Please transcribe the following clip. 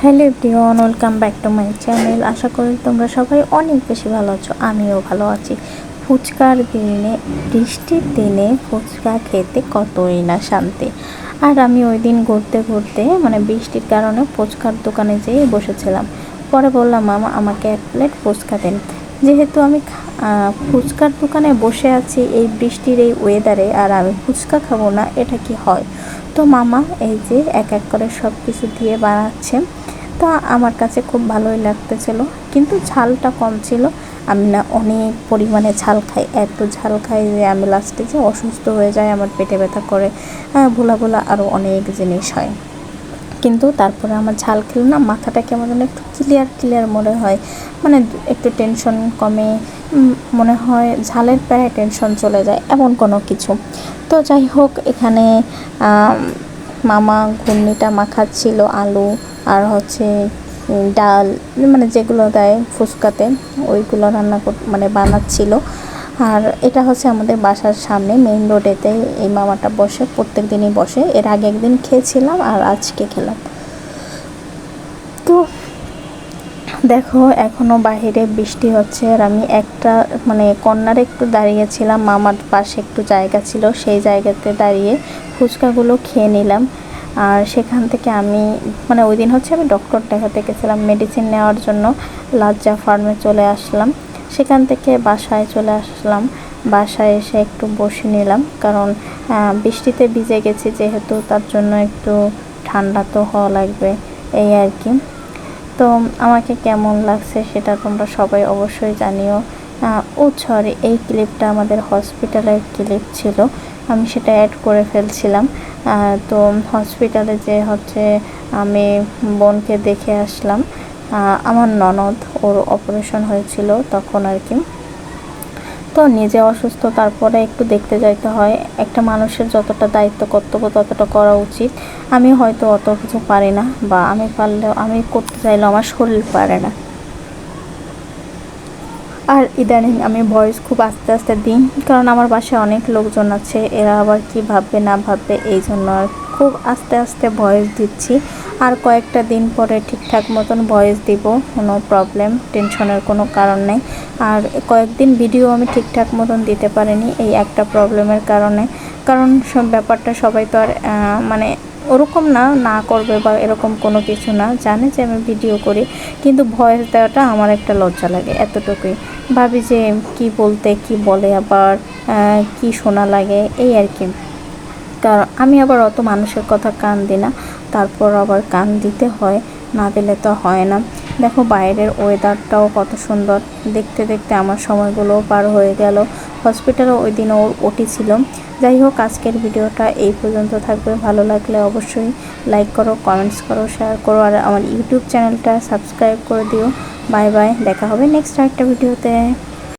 Hello everyone, welcome back to my channel. আশা করি তোমরা সবাই অনেক বেশি ভালো আছো, আমিও ভালো আছি। ফুচকার দিনে, বৃষ্টির দিনে ফুচকা খেতে কতই না শান্তি। আর আমি ওই দিন ঘুরতে ঘুরতে বৃষ্টির কারণে ফুচকার দোকানে যেয়ে বসেছিলাম। পরে বললাম, মামা আমাকে 1 প্লেট ফুচকা দেন। যেহেতু আমি ফুচকার দোকানে বসে আছি এই বৃষ্টির এই ওয়েদারে, আর আমি ফুচকা খাবো না, এটা কি হয়? তো মামা এই যে এক এক করে সব কিছু দিয়ে বানাচ্ছে। তো আমার কাছে খুব ভালোই লাগতেছিল, কিন্তু ঝালটা কম ছিল। আমি না অনেক পরিমাণে ঝাল খাই, এত ঝাল খাই যে আমি লাস্টে যে অসুস্থ হয়ে যায়, আমার পেটে ব্যথা করে, ভোলা ভোলা আরও অনেক জিনিস হয়। কিন্তু তারপরে আমার ঝাল খেলে না মাথাটা কেমন যেন একটু ক্লিয়ার মনে হয়, একটু টেনশন কমে, মনে হয় ঝালের প্রায় টেনশন চলে যায়, এমন কোনো কিছু। তো যাই হোক, এখানে মামা ঘুগনিটা মাখাচ্ছিল, আলু আর হচ্ছে ডাল, যেগুলো দেয় ফুচকাতে, ওইগুলো রান্না বানাচ্ছিল। আর এটা হচ্ছে আমাদের বাসার সামনে মেইন রোডেতে এই মামাটা বসে, প্রত্যেক দিনই বসে। এর আগে একদিন খেয়েছিলাম আর আজকে খেলাম। তো দেখো, এখনও বাহিরে বৃষ্টি হচ্ছে, আর আমি একটা কর্নারে একটু দাঁড়িয়েছিলাম, মামার পাশে একটু জায়গা ছিল, সেই জায়গাতে দাঁড়িয়ে ফুচকাগুলো খেয়ে নিলাম। আর সেখান থেকে আমি ওই দিন হচ্ছে আমি ডক্টর দেখাতে গেছিলাম মেডিসিন নেওয়ার জন্য, লাজ্জা ফার্মে চলে আসলাম। সেখান থেকে বাসায় চলে আসলাম। বাসায় এসে একটু বসে নিলাম, কারণ বৃষ্টিতে ভিজে গেছি যেহেতু, তার জন্য একটু ঠান্ডা তো হওয়া লাগবে, এই আর কি। তো আমাকে কেমন লাগছে সেটা তোমরা সবাই অবশ্যই জানিও। সরি, এই ক্লিপটা আমাদের হসপিটালের ক্লিপ ছিল, আমি সেটা অ্যাড করে ফেলছিলাম। তো হসপিটালে যে হচ্ছে আমি বোনকে দেখে আসলাম, আমার ননদ, ওর অপারেশন হয়েছিল তখন আর কি। তো নিজে অসুস্থ, তারপরে একটু দেখতে যাইতে হয়। একটা মানুষের যতটা দায়িত্ব কর্তব্য ততটা করা উচিত। আমি হয়তো অত কিছু পারি না, বা আমি পারলেও, আমি করতে চাইলেও আমার শরীর পারে না। আর ইদানিং আমি ভয়েস খুব আস্তে আস্তে দিই, কারণ আমার বাসায় অনেক লোকজন আছে, এরা আবার কি ভাববে না ভাববে, এই জন্য খুব আস্তে আস্তে ভয়েস দিচ্ছি। আর কয়েকটা দিন পরে ঠিকঠাক মতন ভয়েস দিব, কোনো প্রবলেম, টেনশনের কোনো কারণ নেই। আর কয়েকদিন ভিডিও আমি ঠিকঠাক মতন দিতে পারিনি এই একটা প্রবলেমের কারণে, কারণ সব ব্যাপারটা সবাই তো আর ওরকম না করবে বা এরকম কোনো কিছু না, জানে যে আমি ভিডিও করি, কিন্তু ভয়েস দেওয়াটা আমার একটা লজ্জা লাগে, এতটুকুই। ভাবি যে কি বলতে কি বলে, আবার কি শোনা লাগে, এই আর কি। কারণ আমি আবার অত মানুষের কথা কান দিই না, তারপর আবার কান দিতে হয়, না দিলে তো হয় না। দেখো বাইরের ওয়েদারটাও কত সুন্দর, দেখতে দেখতে আমার সময়গুলোও পার হয়ে গেল। হসপিটালে ওই দিন ওর ওটি ছিল। যাই হোক, আজকের ভিডিওটা এই পর্যন্ত থাকবে। ভালো লাগলে অবশ্যই লাইক করো, কমেন্টস করো, শেয়ার করো, আর আমার ইউটিউব চ্যানেলটা সাবস্ক্রাইব করে দিও। বাই বাই, দেখা হবে নেক্সট একটা ভিডিওতে।